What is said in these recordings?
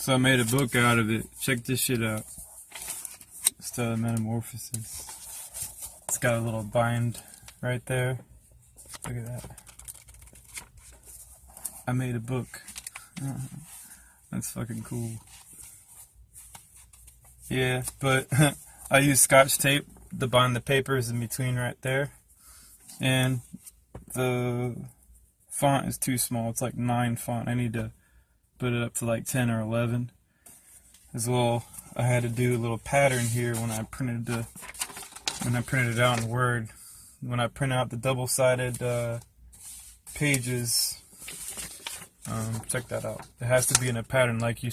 So I made a book out of it. Check this shit out. Style of Metamorphosis. It's got a little bind right there. Look at that. I made a book. That's fucking cool. Yeah, but I use Scotch tape to bind the papers in between right there. And the font is too small. It's like 9 font. I need to put it up to like 10 or 11. As well, I had to do a little pattern here when I printed it out in Word. When I print out the double-sided pages, check that out. It has to be in a pattern. Like you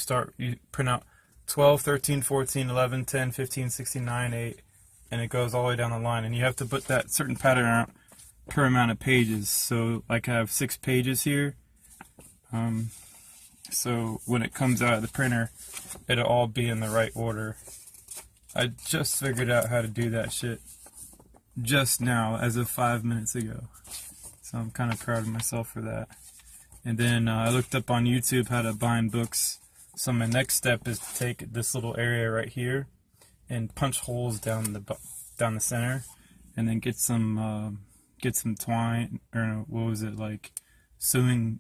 print out 12, 13, 14, 11, 10, 15, 16, 9, 8, and it goes all the way down the line. And you have to put that certain pattern out per amount of pages. So like I have 6 pages here. So when it comes out of the printer, it'll all be in the right order. I just figured out how to do that shit just now, as of 5 minutes ago. So I'm kind of proud of myself for that. And then I looked up on YouTube how to bind books. So my next step is to take this little area right here and punch holes down the center, and then get some twine, or what was it, like sewing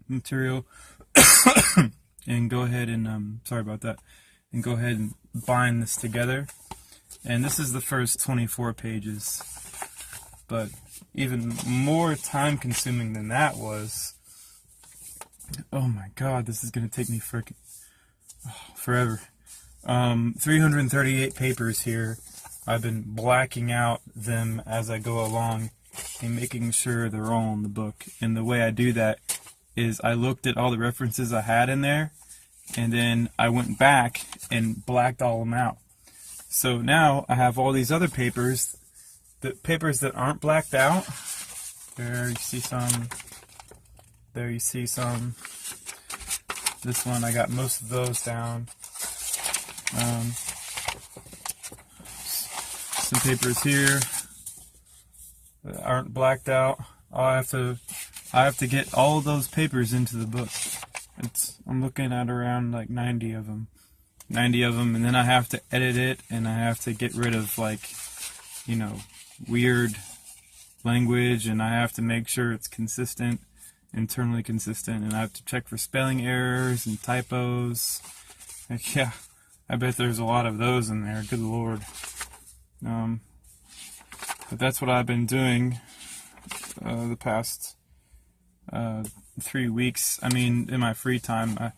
material, and go ahead and sorry about that, and go ahead and bind this together. And this is the first 24 pages, but even more time consuming than that was, oh my god, this is gonna take me forever. 338 papers here. I've been blacking out them as I go along and making sure they're all in the book. And the way I do that is I looked at all the references I had in there, and then I went back and blacked all them out. So now I have all these other papers, the papers that aren't blacked out. There you see some. There you see some. This one, I got most of those down. Some papers here that aren't blacked out. I have to get all of those papers into the book. I'm looking at around like 90 of them. 90 of them, and then I have to edit it, and I have to get rid of, like, you know, weird language, and I have to make sure it's consistent, internally consistent, and I have to check for spelling errors and typos. Like, yeah, I bet there's a lot of those in there, good lord. But that's what I've been doing the past 3 weeks. I mean, in my free time. I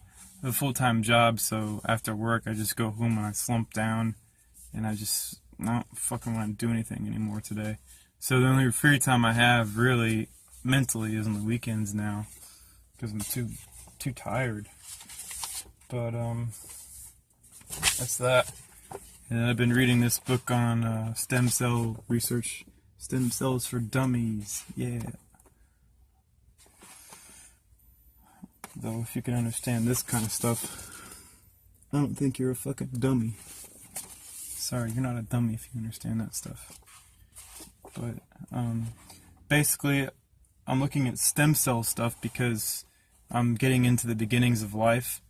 have a full-time job, so after work I just go home and I slump down, and I don't fucking want to do anything anymore today. So the only free time I have, really, mentally, is on the weekends now, because I'm too tired. But that's that. And I've been reading this book on stem cell research, stem cells for dummies. Yeah. Though if you can understand this kind of stuff, I don't think you're a fucking dummy. Sorry, you're not a dummy if you understand that stuff. But basically, I'm looking at stem cell stuff because I'm getting into the beginnings of life,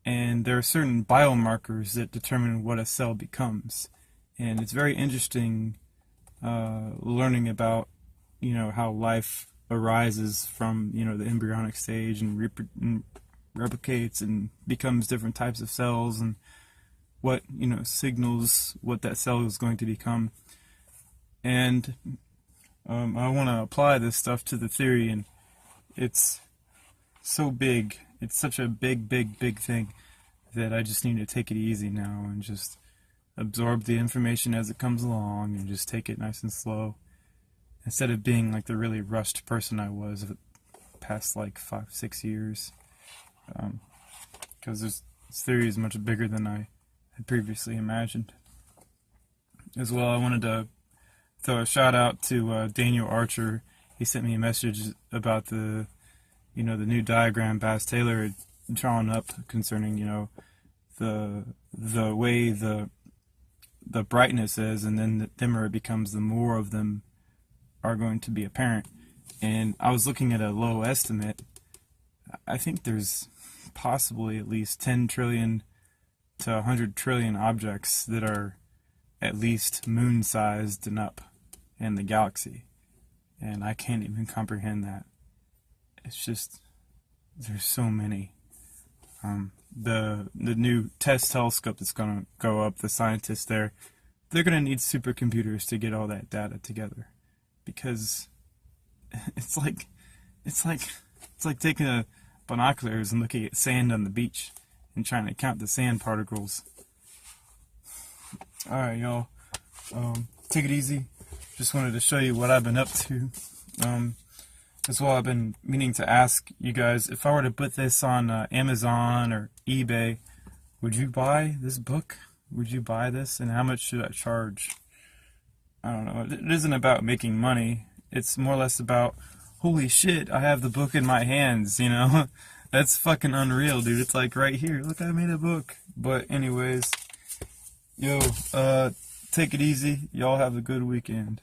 and there are certain biomarkers that determine what a cell becomes. And it's very interesting learning about, you know, how life arises from, you know, the embryonic stage and replicates and becomes different types of cells, and what, you know, signals what that cell is going to become. And I want to apply this stuff to the theory, and it's so big. It's such a big thing that I just need to take it easy now and just absorb the information as it comes along and just take it nice and slow, instead of being like the really rushed person I was the past like 5-6 years. Because this theory is much bigger than I had previously imagined. As well, I wanted to throw a shout out to Daniel Archer. He sent me a message about the new diagram Bass Taylor had drawn up concerning, you know, the way the brightness is, and then the dimmer it becomes, the more of them are going to be apparent. And I was looking at a low estimate. I think there's possibly at least 10 trillion to 100 trillion objects that are at least moon-sized and up in the galaxy. And I can't even comprehend that. It's just, there's so many. The new TESS telescope that's going to go up, the scientists there, they're going to need supercomputers to get all that data together. Because it's like taking a binoculars and looking at sand on the beach and trying to count the sand particles. Alright, y'all. Take it easy. Just wanted to show you what I've been up to. As well, I've been meaning to ask you guys, if I were to put this on Amazon or eBay, would you buy this book? Would you buy this? And how much should I charge? I don't know. It isn't about making money. It's more or less about, holy shit, I have the book in my hands, you know? That's fucking unreal, dude. It's like right here. Look, I made a book. But anyways, yo, take it easy. Y'all have a good weekend.